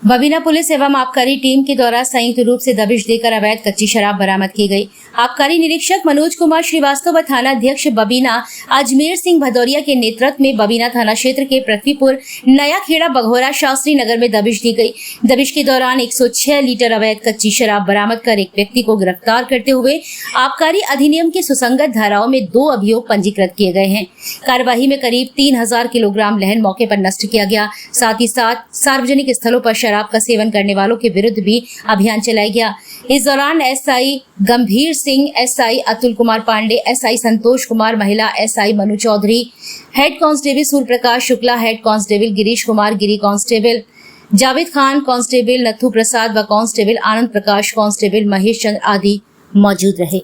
Babina police एवं आबकारी team के द्वारा संयुक्त रूप से दबिश देकर अवैध कच्ची शराब बरामद की गई। आबकारी निरीक्षक मनोज कुमार श्रीवास्तव व थाना अध्यक्ष बबीना अजमेर सिंह भदौरिया के नेतृत्व में बबीना थाना क्षेत्र के पृथ्वीपुर, नया खेड़ा, बघोरा, शास्त्री नगर में दबिश दी गई। दबिश के दौरान 106 लीटर अवैध कच्ची शराब बरामद कर एक व्यक्ति को गिरफ्तार करते हुए आबकारी अधिनियम की सुसंगत धाराओं में 2 अभियोग पंजीकृत किए गए हैं। कार्यवाही में करीब 3000 किलोग्राम लहन मौके पर नष्ट किया गया। साथ ही साथ सार्वजनिक स्थलों पर शराब का सेवन करने वालों के विरुद्ध भी अभियान चलाया गया। इस दौरान SI Gambhir Singh, SI Atul Kumar Pandey, SI Santosh Kumar, महिला SI Manu Chaudhary, head constable Surya Prakash Shukla, head constable Girish Kumar Giri, constable Javed Khan, constable Nathu Prasad व कांस्टेबल आनंद प्रकाश, कांस्टेबल महेश चंद्र आदि मौजूद रहे।